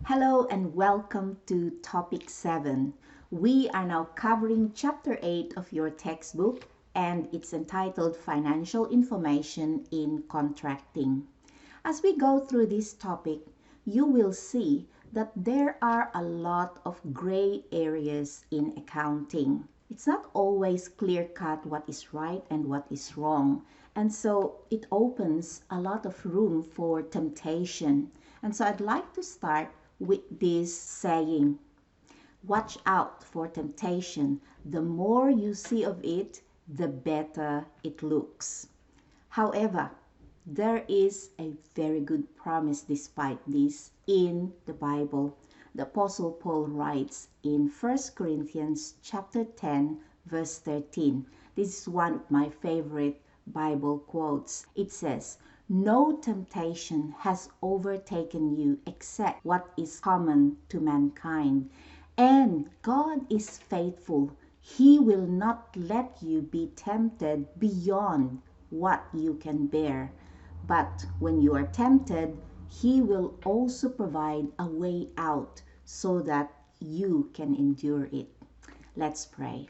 Hello and welcome to Topic 7. We are now covering Chapter 8 of your textbook and it's entitled Financial Information in Contracting. As we go through this topic, you will see that there are a lot of gray areas in accounting. It's not always clear-cut what is right and what is wrong. And so it opens a lot of room for temptation. And so I'd like to start with this saying, watch out for temptation. The more you see of it, the better it looks. However, there is a very good promise despite this in the Bible. The Apostle Paul writes in 1 Corinthians chapter 10, verse 13. This is one of my favorite Bible quotes. It says, "No temptation has overtaken you except what is common to mankind. And God is faithful. He will not let you be tempted beyond what you can bear. But when you are tempted, He will also provide a way out so that you can endure it." Let's pray.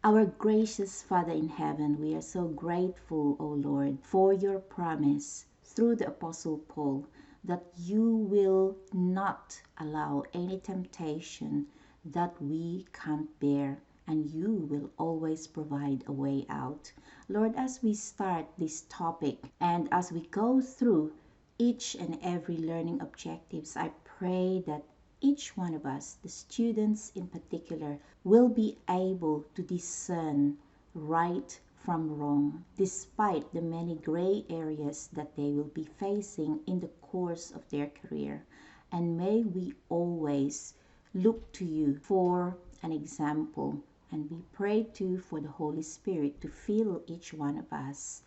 Our gracious Father in heaven, we are so grateful, O Lord, for your promise through the Apostle Paul that you will not allow any temptation that we can't bear, and you will always provide a way out. Lord, as we start this topic and as we go through each and every learning objectives, I pray that each one of us, the students in particular, will be able to discern right from wrong, despite the many gray areas that they will be facing in the course of their career. And may we always look to you for an example, and we pray too for the Holy Spirit to fill each one of us.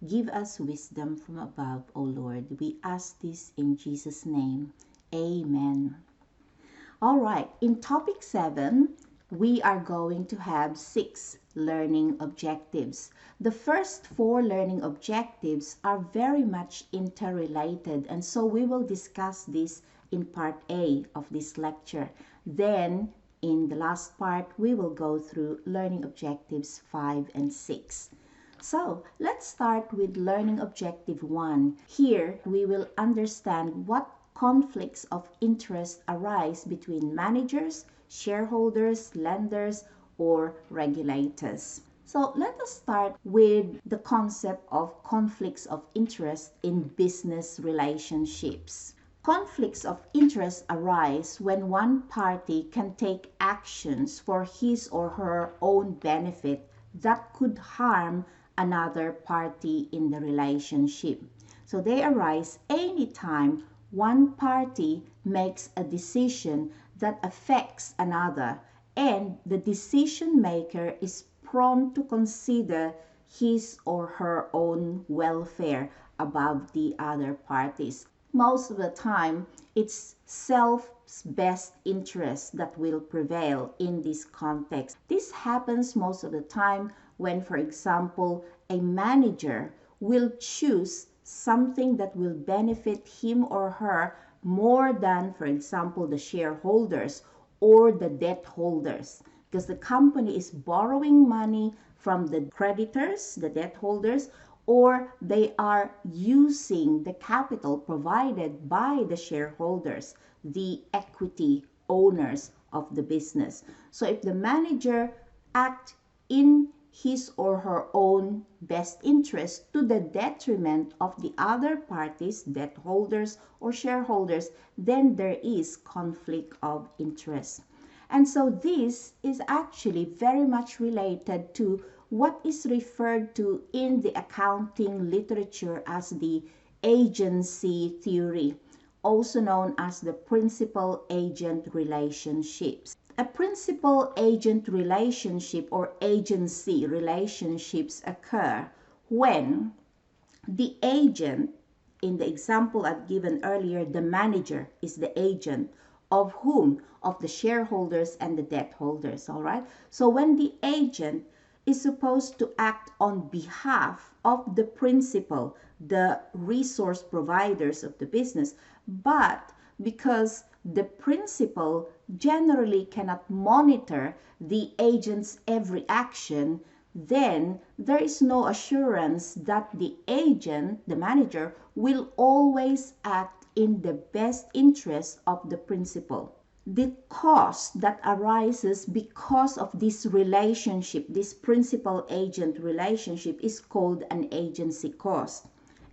Give us wisdom from above, O Lord. We ask this in Jesus' name. Amen. All right, in topic 7, we are going to have 6 learning objectives. The first 4 learning objectives are very much interrelated, and so we will discuss this in part A of this lecture. Then, in the last part, we will go through learning objectives 5 and 6. So, let's start with learning objective 1. Here, we will understand what conflicts of interest arise between managers, shareholders, lenders, or regulators. So let us start with the concept of conflicts of interest in business relationships. Conflicts of interest arise when one party can take actions for his or her own benefit that could harm another party in the relationship. So they arise anytime one party makes a decision that affects another, and the decision maker is prone to consider his or her own welfare above the other parties. Most of the time, it's self's best interest that will prevail in this context. This happens most of the time when, for example, a manager will choose something that will benefit him or her more than, for example, the shareholders or the debt holders, because the company is borrowing money from the creditors, the debt holders, or they are using the capital provided by the shareholders, the equity owners of the business. So if the manager acts in his or her own best interest to the detriment of the other parties, debt holders or shareholders, then there is conflict of interest. And so this is actually very much related to what is referred to in the accounting literature as the agency theory, also known as the principal-agent relationships. A principal-agent relationship or agency relationships occur when the agent, in the example I've given earlier, the manager is the agent of whom? Of the shareholders and the debt holders, all right? So when the agent is supposed to act on behalf of the principal, the resource providers of the business, but because the principal generally cannot monitor the agent's every action, then there is no assurance that the agent, the manager, will always act in the best interest of the principal. The cost that arises because of this relationship, this principal-agent relationship, is called an agency cost.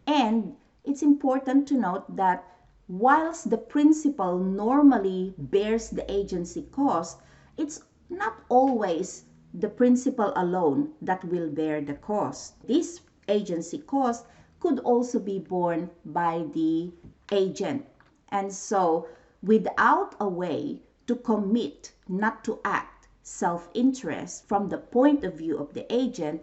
And it's important to note that whilst the principal normally bears the agency cost, it's not always the principal alone that will bear the cost. This agency cost could also be borne by the agent. And so, without a way to commit not to act self-interest from the point of view of the agent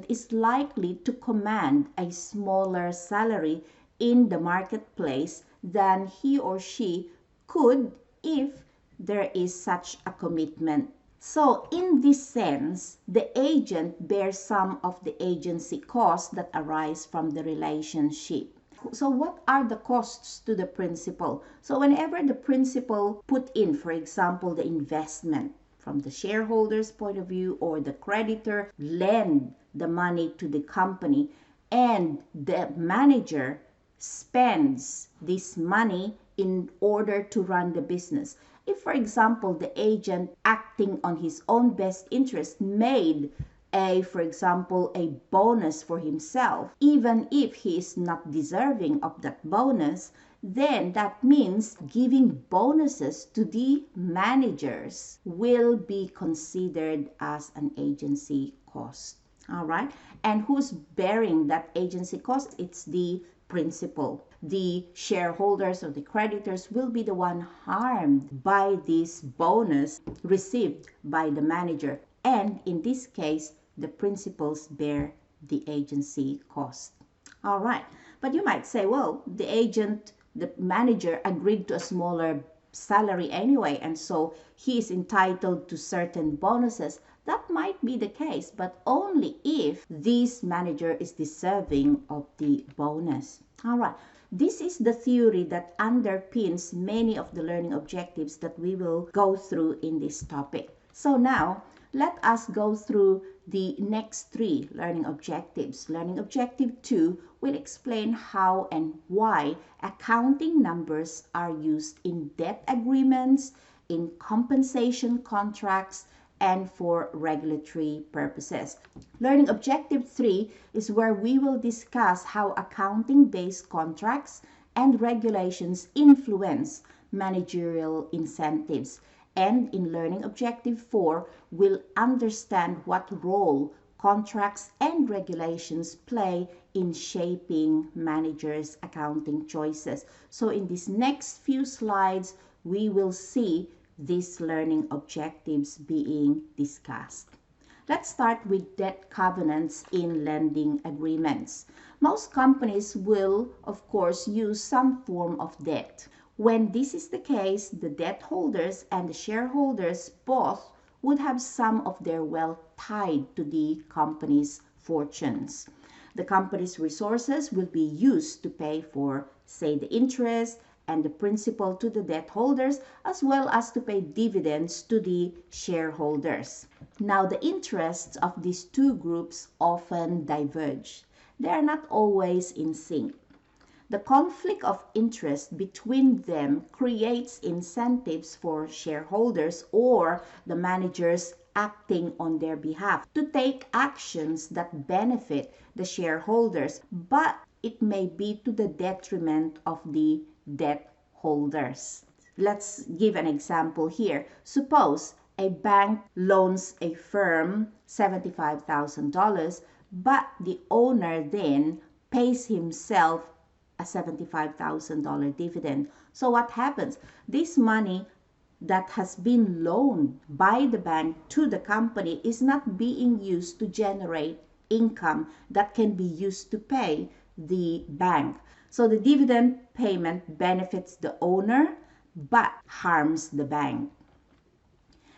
is likely to command a smaller salary in the marketplace than he or she could if there is such a commitment. So in this sense, the agent bears some of the agency costs that arise from the relationship. So what are the costs to the principal? So whenever the principal put in, for example, the investment from the shareholder's point of view, or the creditor lend the money to the company, and the manager spends this money in order to run the business. If, for example, the agent acting on his own best interest made for example, a bonus for himself, even if he is not deserving of that bonus, then that means giving bonuses to the managers will be considered as an agency cost. All right? And who's bearing that agency cost? It's the principal. The shareholders or the creditors will be the one harmed by this bonus received by the manager. And in this case, the principals bear the agency cost. All right. But you might say, well, the manager agreed to a smaller salary anyway, and so he is entitled to certain bonuses. That might be the case, but only if this manager is deserving of the bonus. All right. This is the theory that underpins many of the learning objectives that we will go through in this topic. So now, let us go through the next three learning objectives. Learning objective 2 will explain how and why accounting numbers are used in debt agreements, in compensation contracts, and for regulatory purposes. Learning objective 3 is where we will discuss how accounting-based contracts and regulations influence managerial incentives. And in learning objective 4, we'll understand what role contracts and regulations play in shaping managers' accounting choices. So in these next few slides, we will see these learning objectives being discussed. Let's start with debt covenants in lending agreements. Most companies will, of course, use some form of debt. When this is the case, the debt holders and the shareholders both would have some of their wealth tied to the company's fortunes. The company's resources will be used to pay for, say, the interest and the principal to the debt holders, as well as to pay dividends to the shareholders. Now, the interests of these two groups often diverge. They are not always in sync. The conflict of interest between them creates incentives for shareholders or the managers acting on their behalf to take actions that benefit the shareholders, but it may be to the detriment of the debt holders. Let's give an example here. Suppose a bank loans a firm $75,000, but the owner then pays himself a $75,000 dividend. So what happens? This money that has been loaned by the bank to the company is not being used to generate income that can be used to pay the bank. So the dividend payment benefits the owner but harms the bank.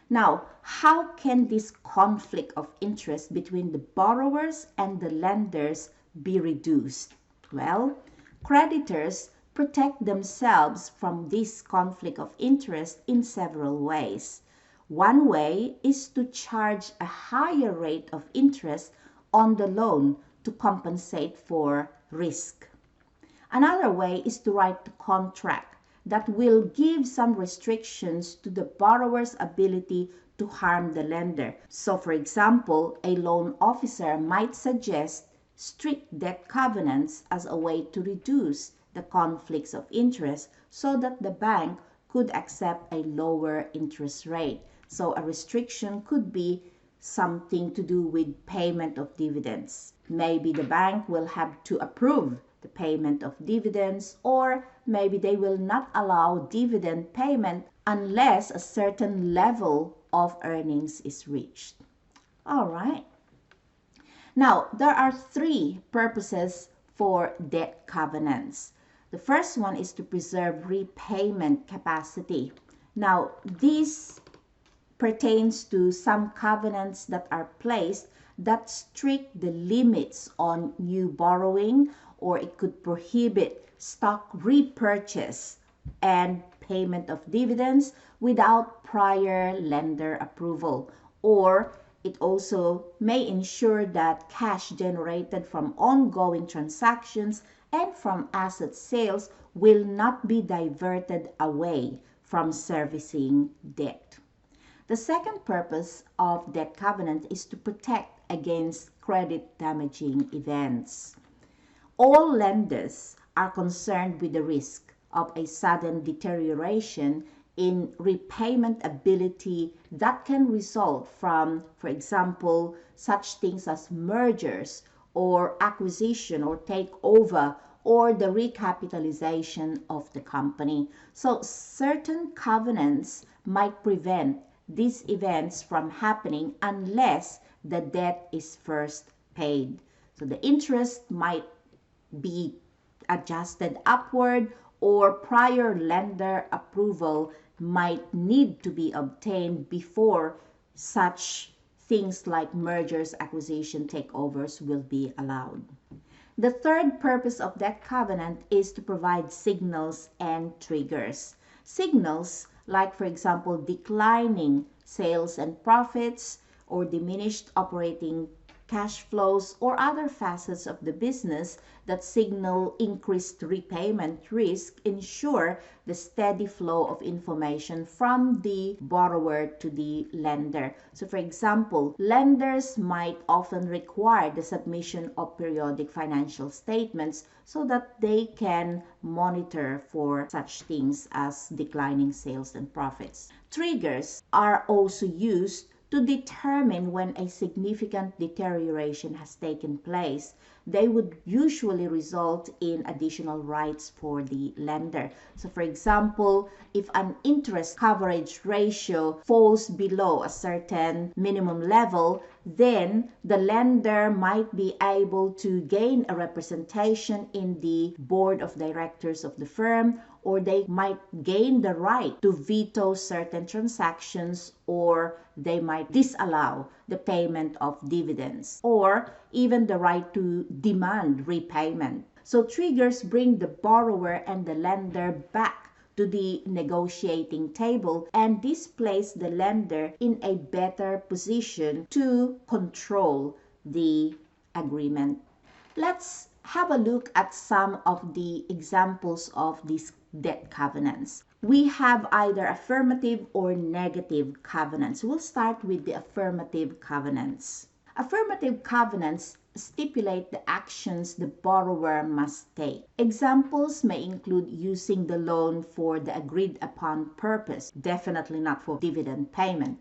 Now, how can this conflict of interest between the borrowers and the lenders be reduced? Well, creditors protect themselves from this conflict of interest in several ways. One way is to charge a higher rate of interest on the loan to compensate for risk. Another way is to write a contract that will give some restrictions to the borrower's ability to harm the lender. So, for example, a loan officer might suggest strict debt covenants as a way to reduce the conflicts of interest so that the bank could accept a lower interest rate. So, a restriction could be something to do with payment of dividends. Maybe the bank will have to approve the payment of dividends, or maybe they will not allow dividend payment unless a certain level of earnings is reached. All right. Now, there are three purposes for debt covenants. The first one is to preserve repayment capacity. Now, this pertains to some covenants that are placed that strict the limits on new borrowing, or it could prohibit stock repurchase and payment of dividends without prior lender approval, or it also may ensure that cash generated from ongoing transactions and from asset sales will not be diverted away from servicing debt. The second purpose of debt covenant is to protect against credit damaging events. All lenders are concerned with the risk of a sudden deterioration in repayment ability that can result from, for example, such things as mergers or acquisition or takeover or the recapitalization of the company. So certain covenants might prevent these events from happening unless the debt is first paid. So the interest might be adjusted upward, or prior lender approval might need to be obtained before such things like mergers, acquisition, takeovers will be allowed. The third purpose of that covenant is to provide signals and triggers. Signals like, for example, declining sales and profits or diminished operating cash flows or other facets of the business that signal increased repayment risk ensure the steady flow of information from the borrower to the lender. So, for example, lenders might often require the submission of periodic financial statements so that they can monitor for such things as declining sales and profits. Triggers are also used to determine when a significant deterioration has taken place. They would usually result in additional rights for the lender. So, for example, if an interest coverage ratio falls below a certain minimum level, then the lender might be able to gain a representation in the board of directors of the firm, or they might gain the right to veto certain transactions, or they might disallow the payment of dividends, or even the right to demand repayment. So triggers bring the borrower and the lender back to the negotiating table, and this places the lender in a better position to control the agreement. Let's have a look at some of the examples of these debt covenants. We have either affirmative or negative covenants. We'll start with the affirmative covenants. Affirmative covenants stipulate the actions the borrower must take. Examples may include using the loan for the agreed upon purpose, definitely not for dividend payment.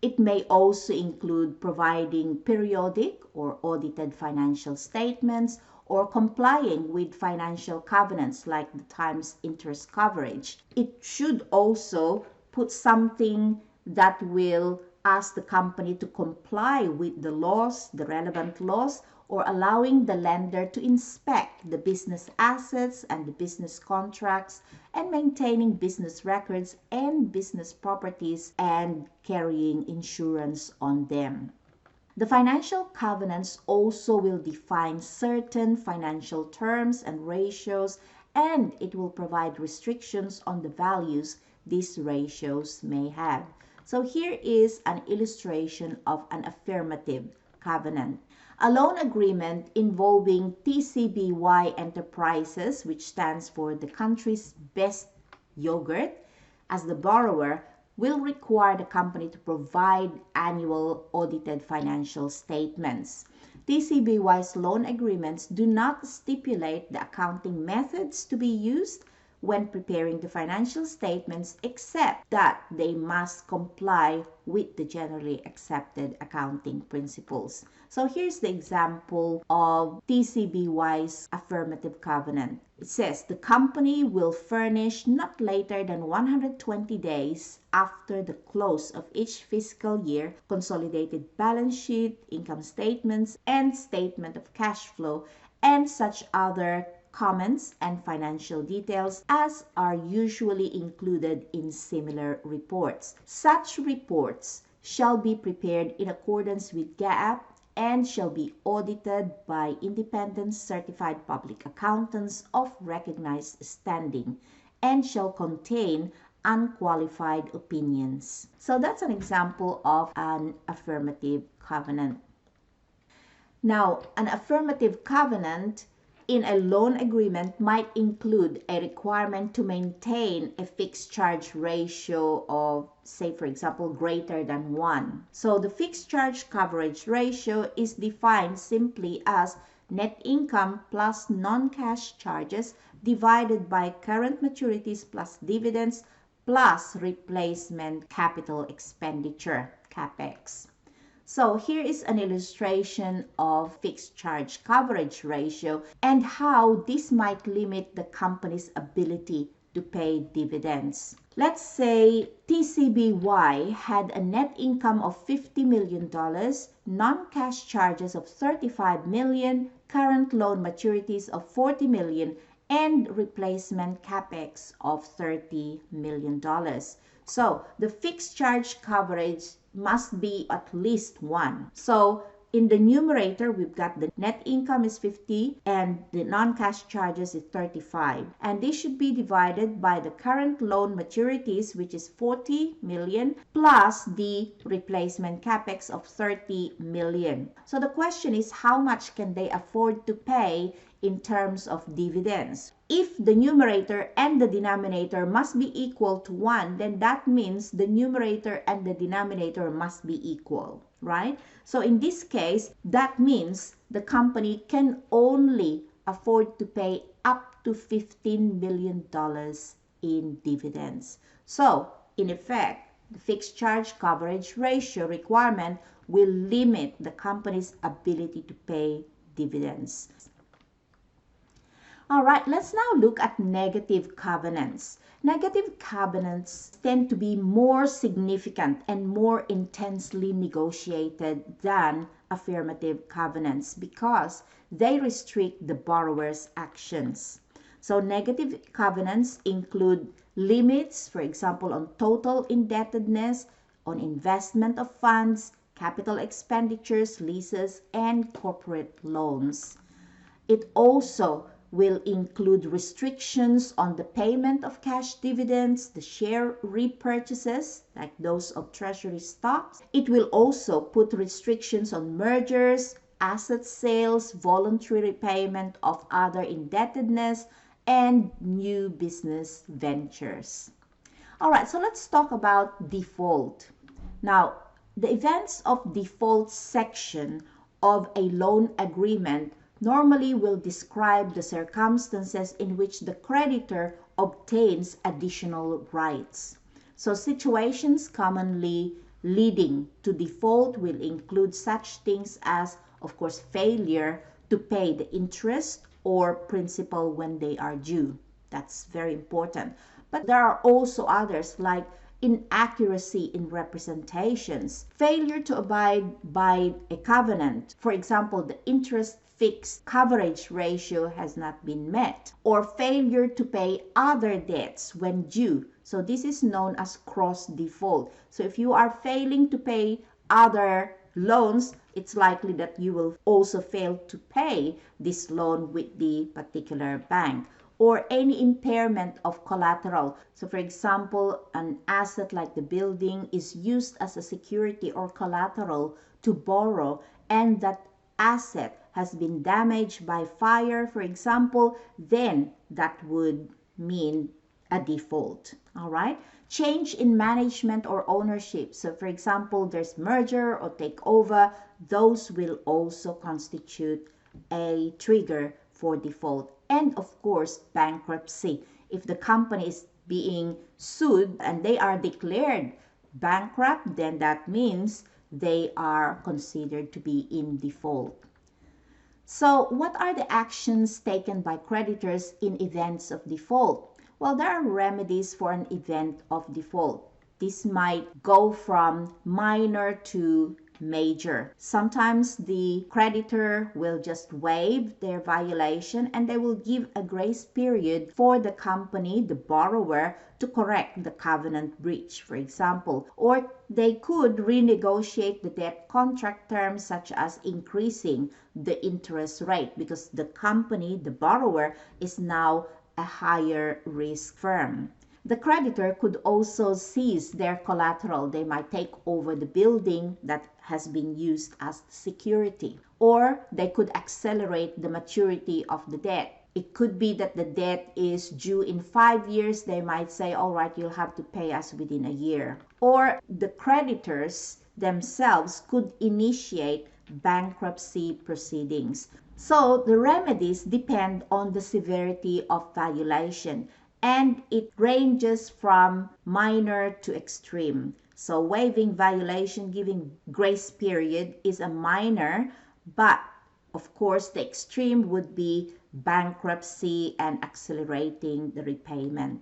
It may also include providing periodic or audited financial statements or complying with financial covenants like the times interest coverage. It should also put something that will ask the company to comply with the laws, the relevant laws, or allowing the lender to inspect the business assets and the business contracts and maintaining business records and business properties and carrying insurance on them. The financial covenants also will define certain financial terms and ratios and it will provide restrictions on the values these ratios may have. So here is an illustration of an affirmative covenant. A loan agreement involving TCBY Enterprises, which stands for the country's best yogurt, as the borrower, will require the company to provide annual audited financial statements. TCBY's loan agreements do not stipulate the accounting methods to be used when preparing the financial statements, except that they must comply with the generally accepted accounting principles. So here's the example of TCBY's affirmative covenant. It says the company will furnish not later than 120 days after the close of each fiscal year consolidated balance sheet, income statements, and statement of cash flow, and such other comments and financial details as are usually included in similar reports. Such reports shall be prepared in accordance with GAAP and shall be audited by independent certified public accountants of recognized standing and shall contain unqualified opinions. So that's an example of an affirmative covenant. Now, an affirmative covenant in a loan agreement might include a requirement to maintain a fixed charge ratio of, say, for example, greater than 1. So the fixed charge coverage ratio is defined simply as net income plus non-cash charges divided by current maturities plus dividends plus replacement capital expenditure, CapEx. So here is an illustration of fixed charge coverage ratio and how this might limit the company's ability to pay dividends. Let's say TCBY had a net income of $50 million, non-cash charges of $35 million, current loan maturities of $40 million, and replacement CapEx of $30 million. So the fixed charge coverage must be at least 1. So in the numerator, we've got the net income is 50 and the non-cash charges is 35. And this should be divided by the current loan maturities, which is 40 million, plus the replacement capex of 30 million. So the question is, how much can they afford to pay in terms of dividends? If the numerator and the denominator must be equal to 1, then that means the numerator and the denominator must be equal, right? So in this case, that means the company can only afford to pay up to $15 million in dividends. So in effect, the fixed charge coverage ratio requirement will limit the company's ability to pay dividends. All right, let's now look at negative covenants. Negative covenants tend to be more significant and more intensely negotiated than affirmative covenants because they restrict the borrower's actions. So negative covenants include limits, for example, on total indebtedness, on investment of funds, capital expenditures, leases, and corporate loans. It also will include restrictions on the payment of cash dividends, the share repurchases, like those of treasury stocks. It will also put restrictions on mergers, asset sales, voluntary repayment of other indebtedness, and new business ventures. All right, so let's talk about default. Now, the events of default section of a loan agreement normally will describe the circumstances in which the creditor obtains additional rights. So situations commonly leading to default will include such things as, of course, failure to pay the interest or principal when they are due. That's very important. But there are also others like inaccuracy in representations, failure to abide by a covenant. For example, the interest fixed coverage ratio has not been met, or failure to pay other debts when due. So this is known as cross default. So if you are failing to pay other loans, it's likely that you will also fail to pay this loan with the particular bank. or any impairment of collateral. So for example, an asset like the building is used as a security or collateral to borrow, and that asset has been damaged by fire, for example, then that would mean a default. All right. Change in management or ownership. So for example, there's merger or takeover. Those will also constitute a trigger for default. And of course, bankruptcy. If the company is being sued and they are declared bankrupt, then that means they are considered to be in default. So what are the actions taken by creditors in events of default? Well, there are remedies for an event of default. This might go from minor to major. Sometimes the creditor will just waive their violation and they will give a grace period for the company, the borrower, to correct the covenant breach, for example. Or they could renegotiate the debt contract terms, such as increasing the interest rate, because the company, the borrower, is now a higher risk firm. The creditor could also seize their collateral. They might take over the building that has been used as security, or they could accelerate the maturity of the debt. It could be that the debt is due in 5 years. They might say, all right, you'll have to pay us within a year. Or the creditors themselves could initiate bankruptcy proceedings. So the remedies depend on the severity of violation, and it ranges from minor to extreme. So waiving violation, giving grace period is a minor, but of course the extreme would be bankruptcy and accelerating the repayment.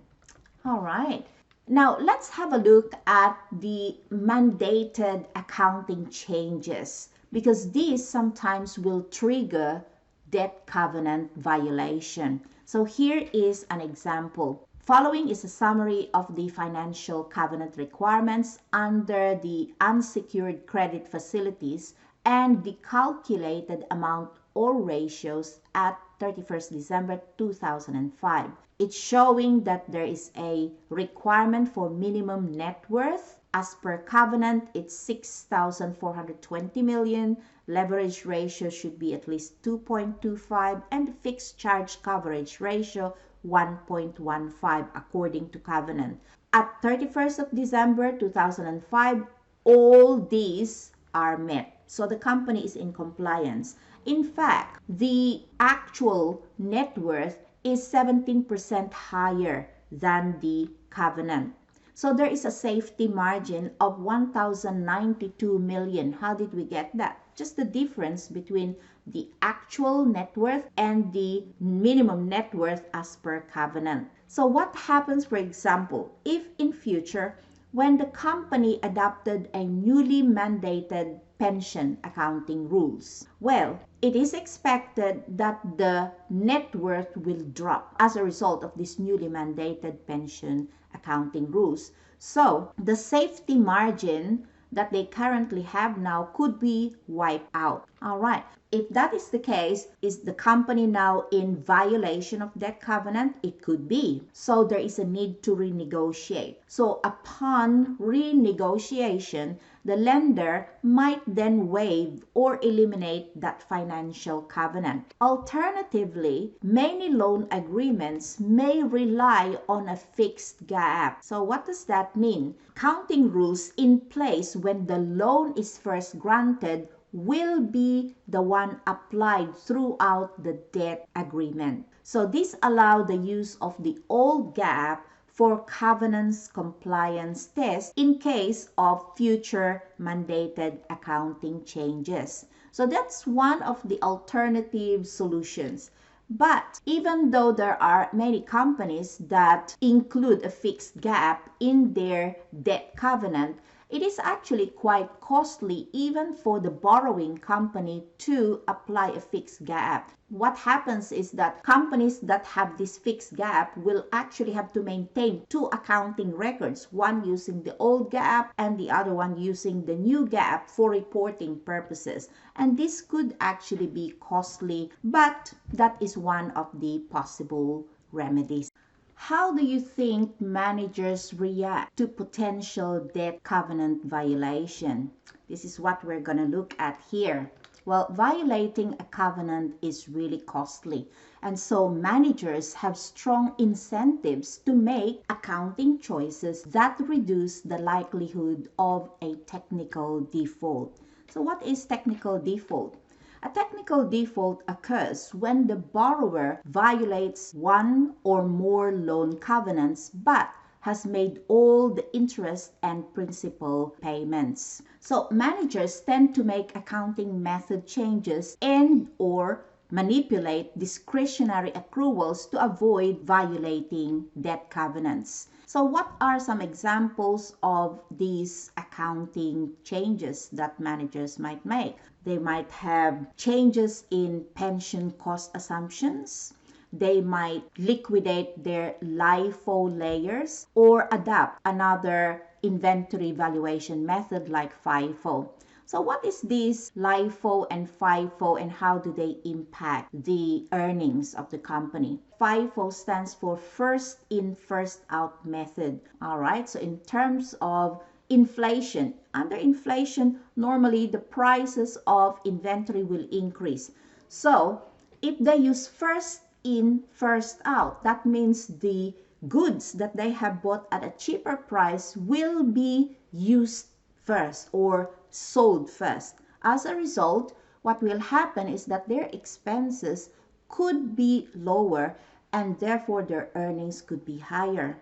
All right. Now let's have a look at the mandated accounting changes, because these sometimes will trigger debt covenant violation. So here is an example. Following is a summary of the financial covenant requirements under the unsecured credit facilities and the calculated amount or ratios at 31st December 2005. It's showing that there is a requirement for minimum net worth. As per covenant, it's 6,420 million. Leverage ratio should be at least 2.25, and the fixed charge coverage ratio 1.15 according to covenant. At 31st of December 2005, all these are met. So the company is in compliance. In fact, the actual net worth is 17% higher than the covenant. So there is a safety margin of 1,092 million. How did we get that? Just the difference between the actual net worth and the minimum net worth as per covenant. So what happens, for example, if in future, when the company adopted a newly mandated pension accounting rules? Well, it is expected that the net worth will drop as a result of this newly mandated pension accounting rules. So the safety margin that they currently have now could be wiped out. All right. If that is the case, is the company now in violation of that covenant? It could be. So there is a need to renegotiate. So upon renegotiation, the lender might then waive or eliminate that financial covenant. Alternatively, many loan agreements may rely on a fixed gap. So what does that mean? Accounting rules in place when the loan is first granted will be the one applied throughout the debt agreement. So this allows the use of the old gap for covenants compliance test in case of future mandated accounting changes. So that's one of the alternative solutions. But even though there are many companies that include a fixed gap in their debt covenant, it is actually quite costly even for the borrowing company to apply a fixed gap. What happens is that companies that have this fixed gap will actually have to maintain two accounting records, one using the old gap and the other one using the new gap for reporting purposes. And this could actually be costly, but that is one of the possible remedies. How do you think managers react to potential debt covenant violation? This is what we're going to look at here. Well, violating a covenant is really costly, and so managers have strong incentives to make accounting choices that reduce the likelihood of a technical default. So what is technical default? A technical default occurs when the borrower violates one or more loan covenants but has made all the interest and principal payments. So managers tend to make accounting method changes and or manipulate discretionary accruals to avoid violating debt covenants. So what are some examples of these accounting changes that managers might make? They might have changes in pension cost assumptions. They might liquidate their LIFO layers or adopt another inventory valuation method like FIFO. So what is this LIFO and FIFO and how do they impact the earnings of the company? FIFO stands for first in, first out method. All right, so in terms of inflation, under inflation, normally the prices of inventory will increase. So if they use first in, first out, that means the goods that they have bought at a cheaper price will be used first or sold first. As a result, what will happen is that their expenses could be lower and therefore their earnings could be higher.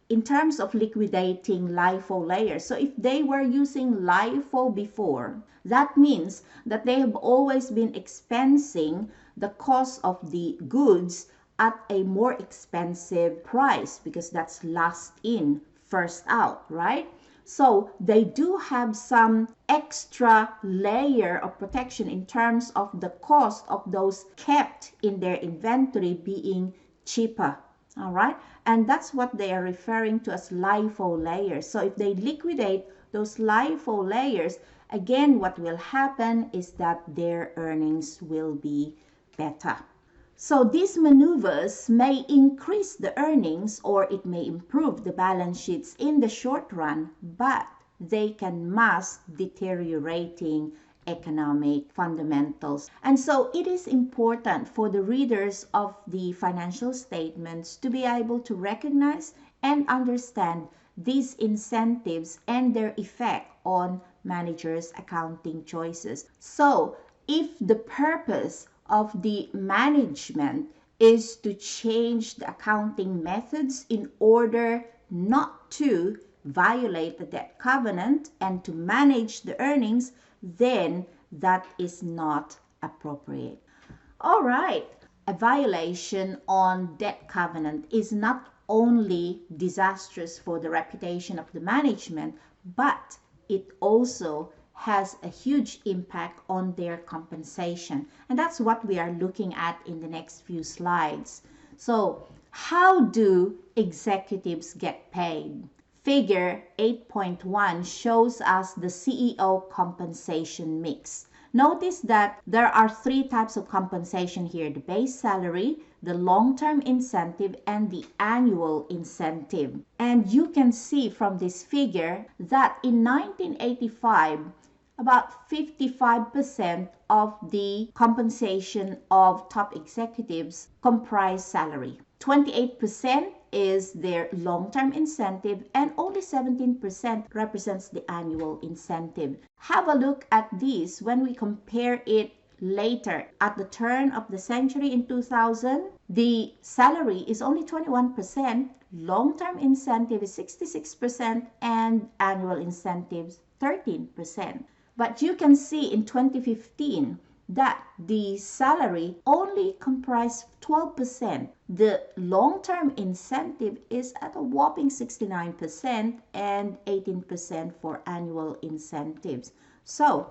In terms of liquidating LIFO layers, so if they were using LIFO before, that means that they have always been expensing the cost of the goods at a more expensive price because that's last in, first out, right? So they do have some extra layer of protection in terms of the cost of those kept in their inventory being cheaper. All right, and that's what they are referring to as LIFO layers. So if they liquidate those LIFO layers, again, what will happen is that their earnings will be better. So these maneuvers may increase the earnings or it may improve the balance sheets in the short run, but they can mask deteriorating economic fundamentals. And so it is important for the readers of the financial statements to be able to recognize and understand these incentives and their effect on managers' accounting choices. So if the purpose of the management is to change the accounting methods in order not to violate the debt covenant and to manage the earnings, then that is not appropriate. All right, a violation on debt covenant is not only disastrous for the reputation of the management, but it also has a huge impact on their compensation. And that's what we are looking at in the next few slides. So, how do executives get paid? Figure 8.1 shows us the CEO compensation mix. Notice that there are three types of compensation here: the base salary, the long-term incentive, and the annual incentive. And you can see from this figure that in 1985, about 55% of the compensation of top executives comprise salary. 28% is their long-term incentive and only 17% represents the annual incentive. Have a look at this when we compare it later. At the turn of the century in 2000, the salary is only 21%, long-term incentive is 66%, and annual incentives 13%. But you can see in 2015 that the salary only comprised 12%. The long-term incentive is at a whopping 69% and 18% for annual incentives. So,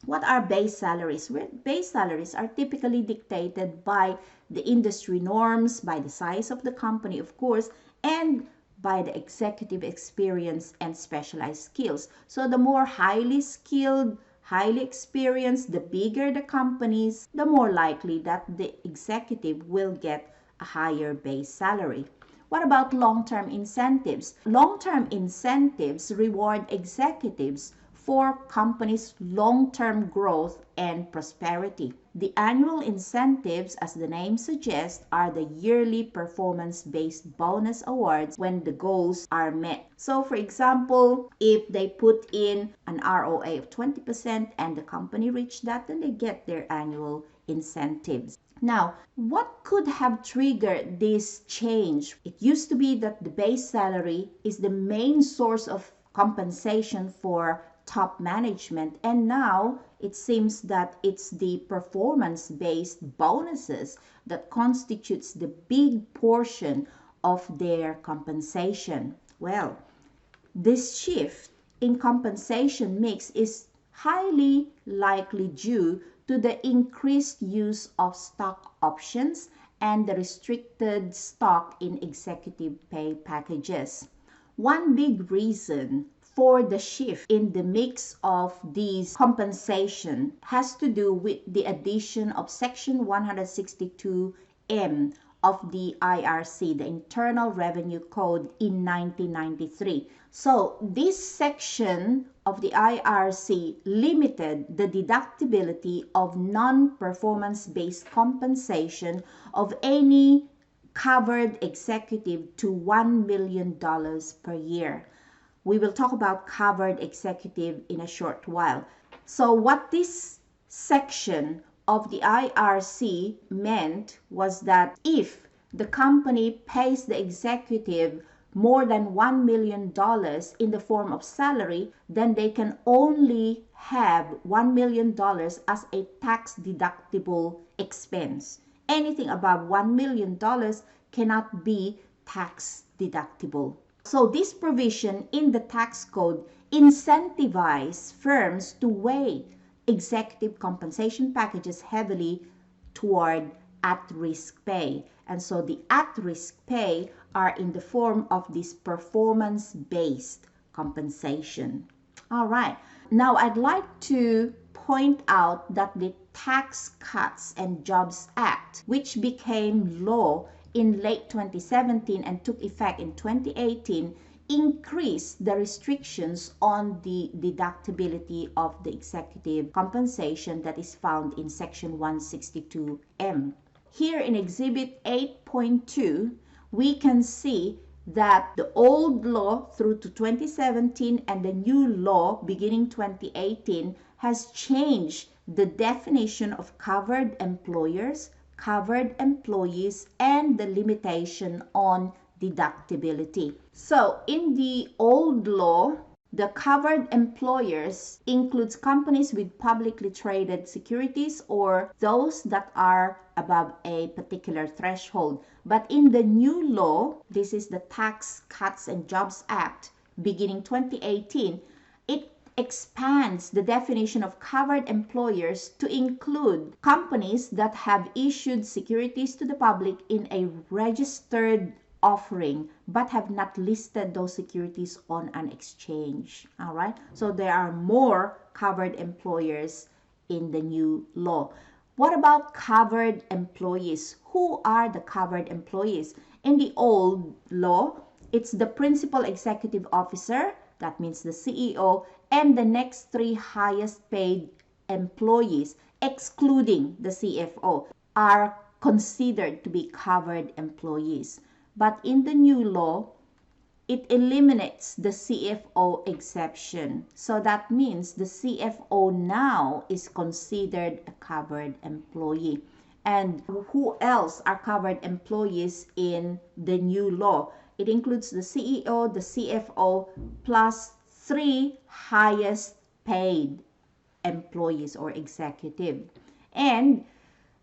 what are base salaries? Base salaries are typically dictated by the industry norms, by the size of the company, of course, and by the executive experience and specialized skills. So the more highly skilled, highly experienced, the bigger the companies, the more likely that the executive will get a a higher base salary. What about long-term incentives? Long-term incentives reward executives for companies' long-term growth and prosperity. The annual incentives, as the name suggests, are the yearly performance-based bonus awards when the goals are met. So, for example, if they put in an ROA of 20% and the company reached that, then they get their annual incentives. Now, what could have triggered this change? It used to be that the base salary is the main source of compensation for top management, and now it seems that it's the performance-based bonuses that constitutes the big portion of their compensation. Well, this shift in compensation mix is highly likely due to the increased use of stock options and the restricted stock in executive pay packages. One big reason for the shift in the mix of these compensation has to do with the addition of Section 162M of the IRC, the Internal Revenue Code, in 1993. So this section of the IRC limited the deductibility of non-performance-based compensation of any covered executive to $1 million per year. We will talk about covered executive in a short while. So what this section of the IRC meant was that if the company pays the executive more than $1 million in the form of salary, then they can only have $1 million as a tax deductible expense. Anything above $1 million cannot be tax deductible. So this provision in the tax code incentivizes firms to weigh executive compensation packages heavily toward at-risk pay. And so the at-risk pay are in the form of this performance-based compensation. All right. Now I'd like to point out that the Tax Cuts and Jobs Act, which became law in late 2017 and took effect in 2018, increased the restrictions on the deductibility of the executive compensation that is found in Section 162M. Here in Exhibit 8.2, we can see that the old law through to 2017 and the new law beginning 2018 has changed the definition of covered employers, covered employees, and the limitation on deductibility. So in the old law, the covered employers includes companies with publicly traded securities or those that are above a particular threshold. But in the new law, this is the Tax Cuts and Jobs Act beginning 2018, it expands the definition of covered employers to include companies that have issued securities to the public in a registered offering but have not listed those securities on an exchange. All right, so there are more covered employers in the new law. What about covered employees? Who are the covered employees? In the old law, it's the principal executive officer, that means the CEO, and the next three highest paid employees, excluding the CFO, are considered to be covered employees. But in the new law, it eliminates the CFO exception. So that means the CFO now is considered a covered employee. And who else are covered employees in the new law? It includes the CEO, the CFO, plus three highest paid employees or executive. And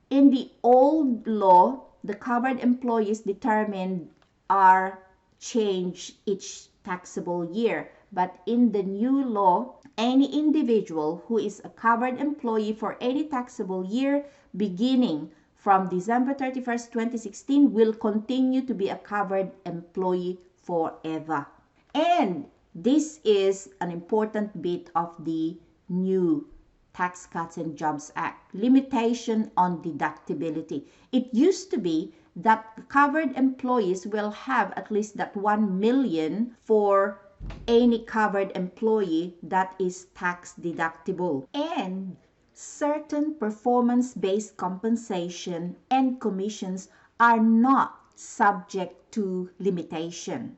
in the old law, the covered employees determined are changed each taxable year. But in the new law, any individual who is a covered employee for any taxable year beginning from December 31st, 2016 will continue to be a covered employee forever. And this is an important bit of the new Tax Cuts and Jobs Act, limitation on deductibility. It used to be that covered employees will have at least that 1 million for any covered employee that is tax deductible. And certain performance-based compensation and commissions are not subject to limitation.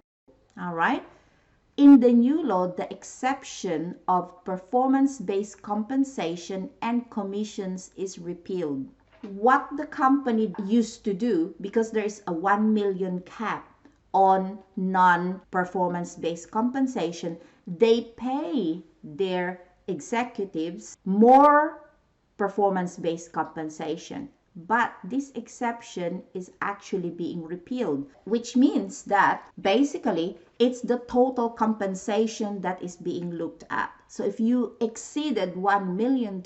All right? In the new law, the exception of performance-based compensation and commissions is repealed. What the company used to do, because there is a 1 million cap on non-performance based compensation, they pay their executives more performance based compensation. But this exception is actually being repealed, which means that basically it's the total compensation that is being looked at. So if you exceeded $1 million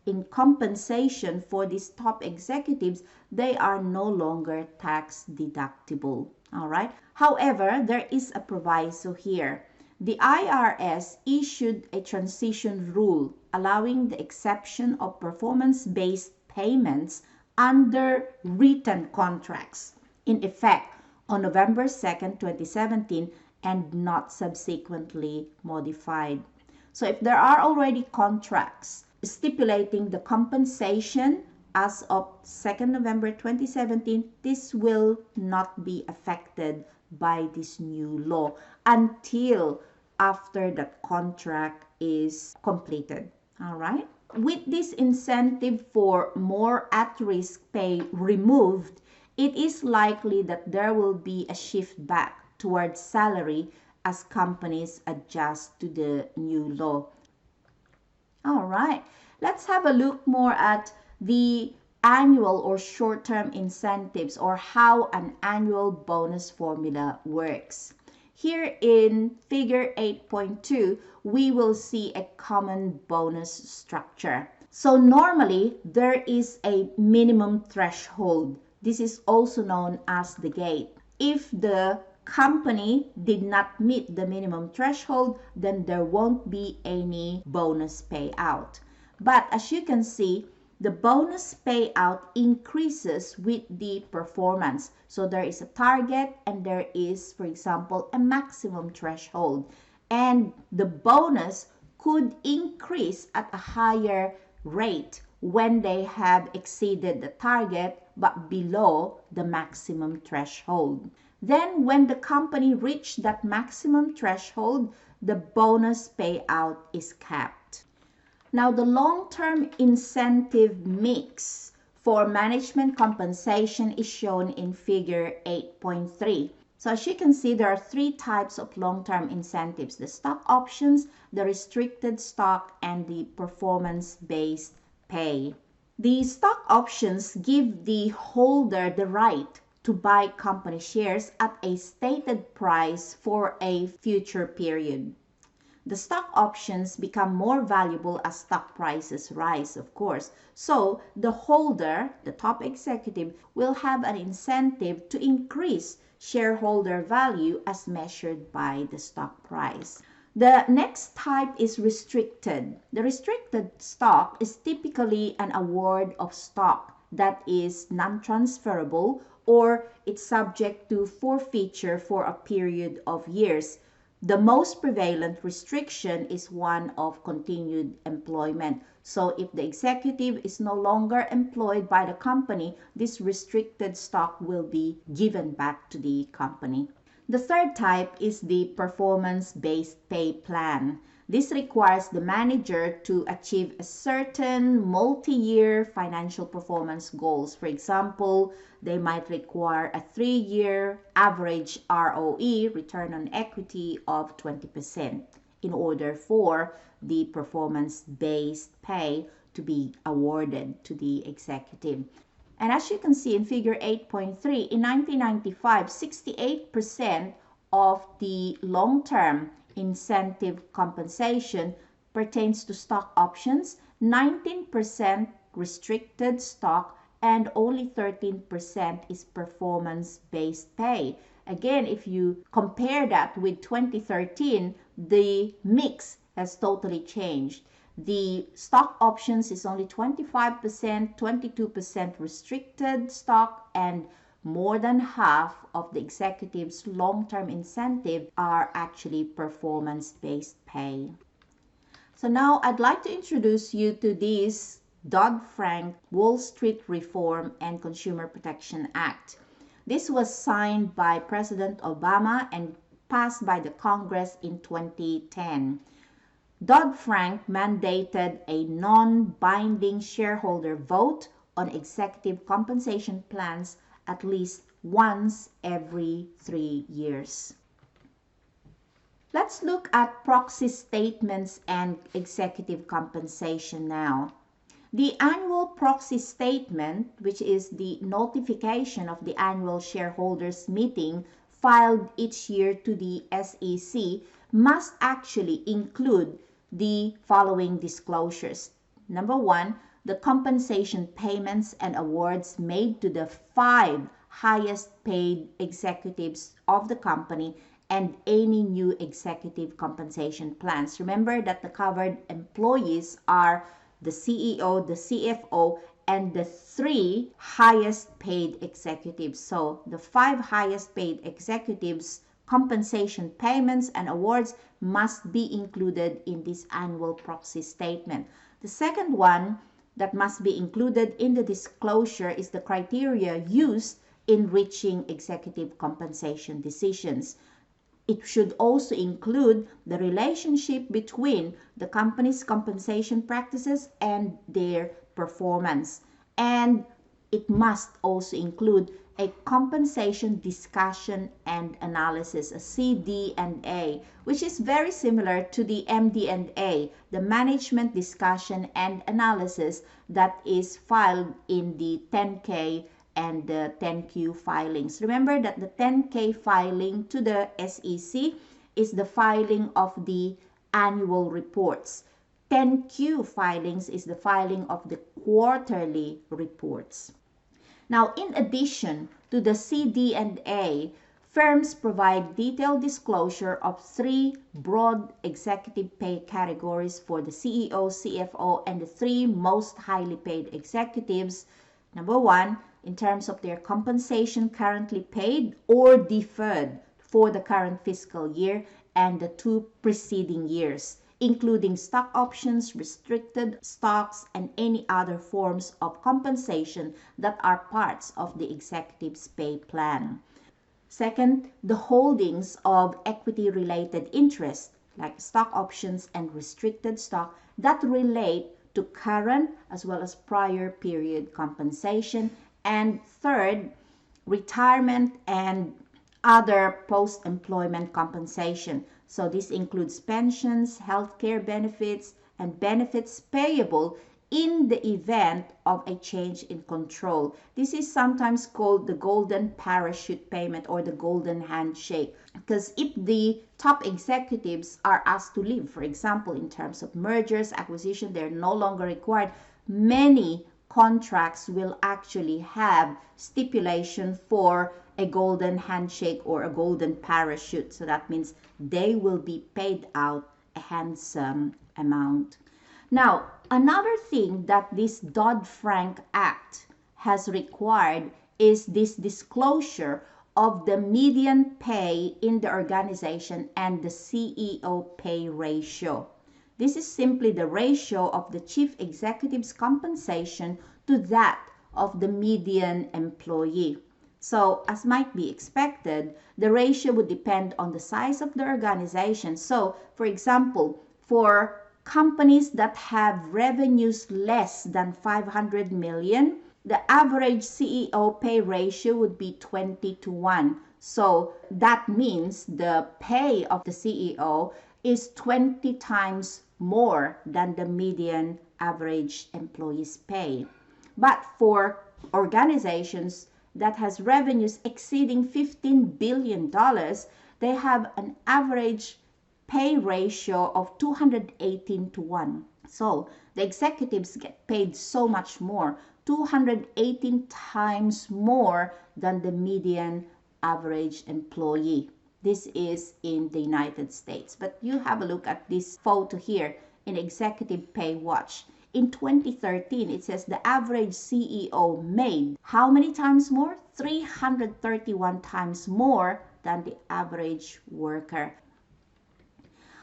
in compensation for these top executives, they are no longer tax deductible. All right. However, there is a proviso here. The IRS issued a transition rule allowing the exception of performance-based payments under written contracts in effect on November 2nd, 2017 and not subsequently modified. So if there are already contracts stipulating the compensation as of 2nd November 2017, this will not be affected by this new law until after the contract is completed. All right? With this incentive for more at-risk pay removed, it is likely that there will be a shift back towards salary as companies adjust to the new law. All right, let's have a look more at the annual or short-term incentives, or how an annual bonus formula works. Here in figure 8.2, we will see a common bonus structure. So normally, there is a minimum threshold. This is also known as the gate. If the company did not meet the minimum threshold, then there won't be any bonus payout. But as you can see, the bonus payout increases with the performance. So there is a target and there is, for example, a maximum threshold. And the bonus could increase at a higher rate when they have exceeded the target but below the maximum threshold. Then when the company reached that maximum threshold, the bonus payout is capped. Now, the long-term incentive mix for management compensation is shown in figure 8.3. So as you can see, there are three types of long-term incentives: the stock options, the restricted stock, and the performance-based pay. The stock options give the holder the right to buy company shares at a stated price for a future period. The stock options become more valuable as stock prices rise, of course. So the holder, the top executive, will have an incentive to increase shareholder value as measured by the stock price. The next type is restricted. The restricted stock is typically an award of stock that is non-transferable, or it's subject to forfeiture for a period of years. The most prevalent restriction is one of continued employment. So if the executive is no longer employed by the company, this restricted stock will be given back to the company. The third type is the performance-based pay plan. This requires the manager to achieve a certain multi-year financial performance goals. For example, they might require a 3-year average ROE, return on equity, of 20% in order for the performance-based pay to be awarded to the executive. And as you can see in figure 8.3, in 1995, 68% of the long-term incentive compensation pertains to stock options, 19% restricted stock, and only 13% is performance-based pay. Again, if you compare that with 2013, the mix has totally changed. The stock options is only 25%, 22% restricted stock, and more than half of the executives' long-term incentive are actually performance-based pay. So now I'd like to introduce you to this Dodd-Frank Wall Street Reform and Consumer Protection Act. This was signed by President Obama and passed by the Congress in 2010. Dodd-Frank mandated a non-binding shareholder vote on executive compensation plans at least once every 3 years. Let's look at proxy statements and executive compensation now. The annual proxy statement, which is the notification of the annual shareholders meeting filed each year to the SEC, must actually include the following disclosures. Number one, the compensation payments and awards made to the 5 highest paid executives of the company and any new executive compensation plans. Remember that the covered employees are the CEO, the CFO, and the 3 highest paid executives. So the 5 highest paid executives' compensation payments and awards must be included in this annual proxy statement. The second one that must be included in the disclosure is the criteria used in reaching executive compensation decisions. It should also include the relationship between the company's compensation practices and their performance. And it must also include a compensation discussion and analysis, a CD&A, which is very similar to the MD&A, the management discussion and analysis that is filed in the 10K and the 10Q filings. Remember that the 10K filing to the SEC is the filing of the annual reports. 10Q filings is the filing of the quarterly reports. Now, in addition to the CD&A, firms provide detailed disclosure of 3 broad executive pay categories for the CEO, CFO, and the 3 most highly paid executives. Number 1, in terms of their compensation currently paid or deferred for the current fiscal year and the 2 preceding years, including stock options, restricted stocks, and any other forms of compensation that are parts of the executive's pay plan. Second, the holdings of equity-related interests like stock options and restricted stock that relate to current as well as prior period compensation. And third, retirement and other post-employment compensation. So this includes pensions, healthcare benefits, and benefits payable in the event of a change in control. This is sometimes called the golden parachute payment or the golden handshake. Because if the top executives are asked to leave, for example, in terms of mergers, acquisition, they're no longer required, many contracts will actually have stipulation for a golden handshake or a golden parachute. So that means they will be paid out a handsome amount. Now, another thing that this Dodd-Frank Act has required is this disclosure of the median pay in the organization and the CEO pay ratio. This is simply the ratio of the chief executive's compensation to that of the median employee. So, as might be expected, the ratio would depend on the size of the organization. So, for example, for companies that have revenues less than 500 million, the average CEO pay ratio would be 20:1. So, that means the pay of the CEO is 20 times more than the median average employee's pay. But for organizations that has revenues exceeding $15 billion, they have an average pay ratio of 218:1. So the executives get paid so much more, 218 times more than the median average employee. This is in the United States. But you have a look at this photo here in Executive Pay Watch. In 2013, it says the average CEO made how many times more? 331 times more than the average worker.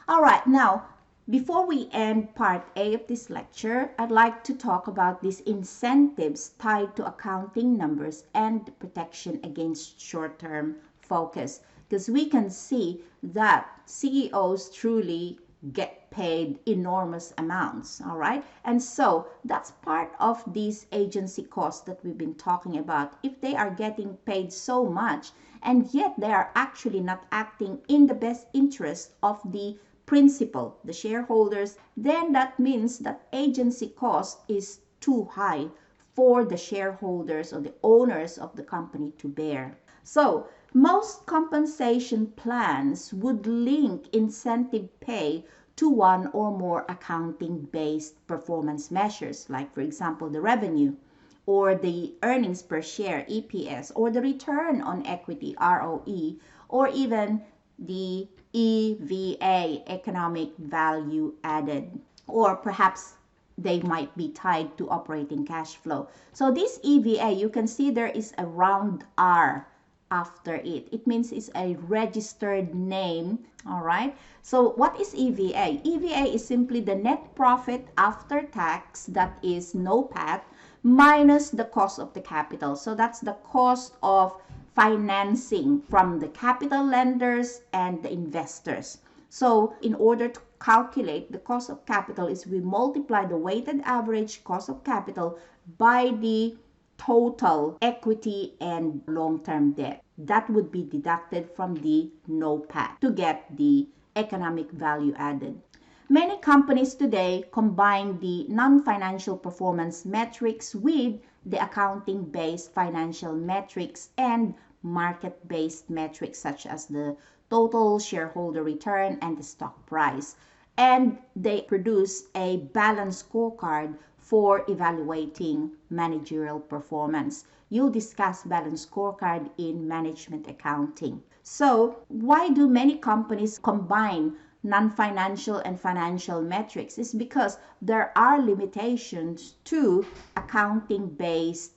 All right, now, before we end part A of this lecture, I'd like to talk about these incentives tied to accounting numbers and protection against short-term focus. Because we can see that CEOs truly get paid enormous amounts, all right? And so that's part of these agency costs that we've been talking about. If they are getting paid so much and yet they are actually not acting in the best interest of the principal, the shareholders, then that means that agency cost is too high for the shareholders or the owners of the company to bear. So most compensation plans would link incentive pay to one or more accounting-based performance measures, like for example the revenue, or the earnings per share EPS, or the return on equity ROE, or even the EVA, economic value added, or perhaps they might be tied to operating cash flow. So this EVA, you can see there is a round R after it. It means it's a registered name, all right? So what is EVA? EVA is simply the net profit after tax, that is NOPAT, minus the cost of the capital. So that's the cost of financing from the capital lenders and the investors. So in order to calculate the cost of capital is we multiply the weighted average cost of capital by the total equity and long-term debt. That would be deducted from the NOPAT to get the economic value added. Many companies today combine the non-financial performance metrics with the accounting-based financial metrics and market-based metrics such as the total shareholder return and the stock price. And they produce a balanced scorecard for evaluating managerial performance. You'll discuss balanced scorecard in management accounting. So why do many companies combine non-financial and financial metrics? Is because there are limitations to accounting-based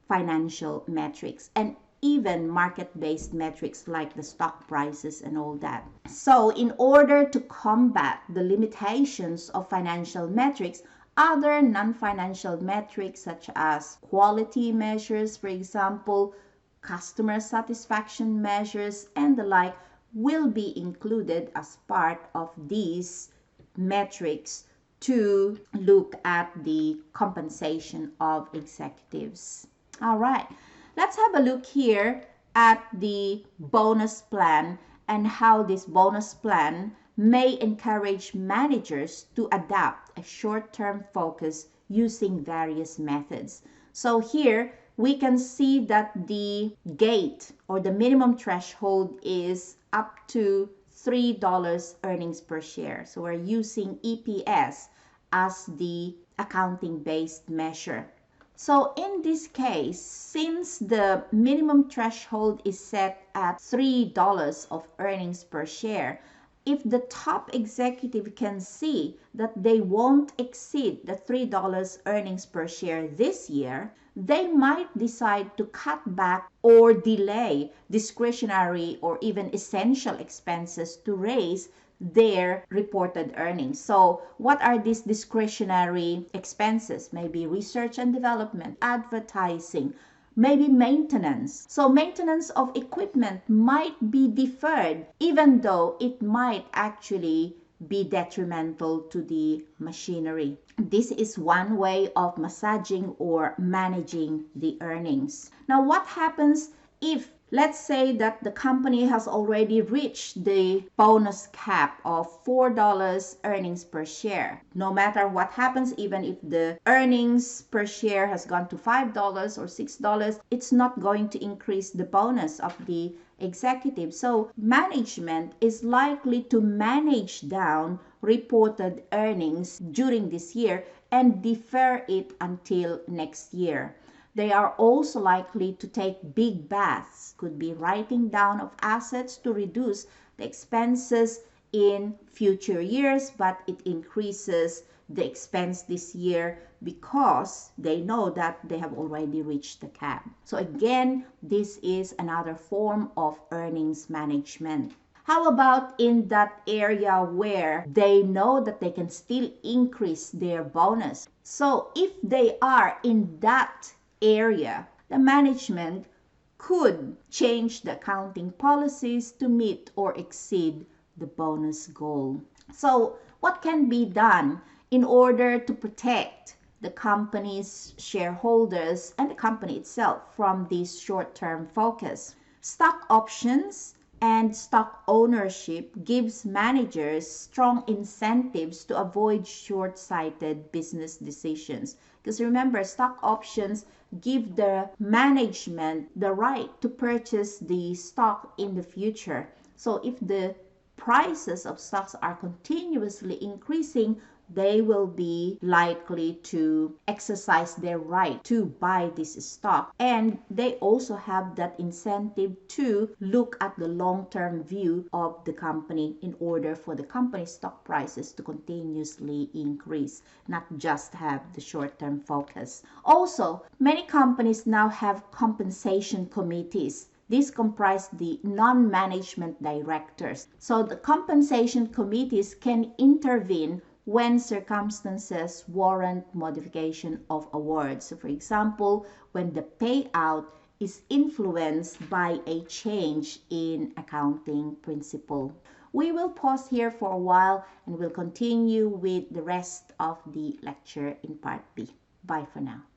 financial metrics and even market-based metrics like the stock prices and all that. So in order to combat the limitations of financial metrics, other non-financial metrics such as quality measures, for example, customer satisfaction measures, and the like will be included as part of these metrics to look at the compensation of executives. All right, let's have a look here at the bonus plan and how this bonus plan may encourage managers to adapt a short-term focus using various methods. So here we can see that the gate or the minimum threshold is up to $3 earnings per share. So we're using EPS as the accounting-based measure. So in this case, since the minimum threshold is set at $3 of earnings per share, if the top executive can see that they won't exceed the $3 earnings per share this year, they might decide to cut back or delay discretionary or even essential expenses to raise their reported earnings. So what are these discretionary expenses? Maybe research and development, advertising, maybe maintenance. So maintenance of equipment might be deferred even though it might actually be detrimental to the machinery. This is one way of massaging or managing the earnings. Now, what happens if, let's say that the company has already reached the bonus cap of $4 earnings per share? No matter what happens, even if the earnings per share has gone to $5 or $6, it's not going to increase the bonus of the executive. So management is likely to manage down reported earnings during this year and defer it until next year. They are also likely to take big baths, could be writing down of assets to reduce the expenses in future years, but it increases the expense this year because they know that they have already reached the cap. So again, this is another form of earnings management. How about in that area where they know that they can still increase their bonus? So if they are in that area, the management could change the accounting policies to meet or exceed the bonus goal. So what can be done in order to protect the company's shareholders and the company itself from this short-term focus? Stock options and stock ownership gives managers strong incentives to avoid short-sighted business decisions. Because remember, stock options give the management the right to purchase the stock in the future. So if the prices of stocks are continuously increasing, they will be likely to exercise their right to buy this stock. And they also have that incentive to look at the long-term view of the company in order for the company's stock prices to continuously increase, not just have the short-term focus. Also, many companies now have compensation committees. These comprise the non-management directors. So the compensation committees can intervene when circumstances warrant modification of awards. So for example, when the payout is influenced by a change in accounting principle. We will pause here for a while and we'll continue with the rest of the lecture in part B. Bye for now.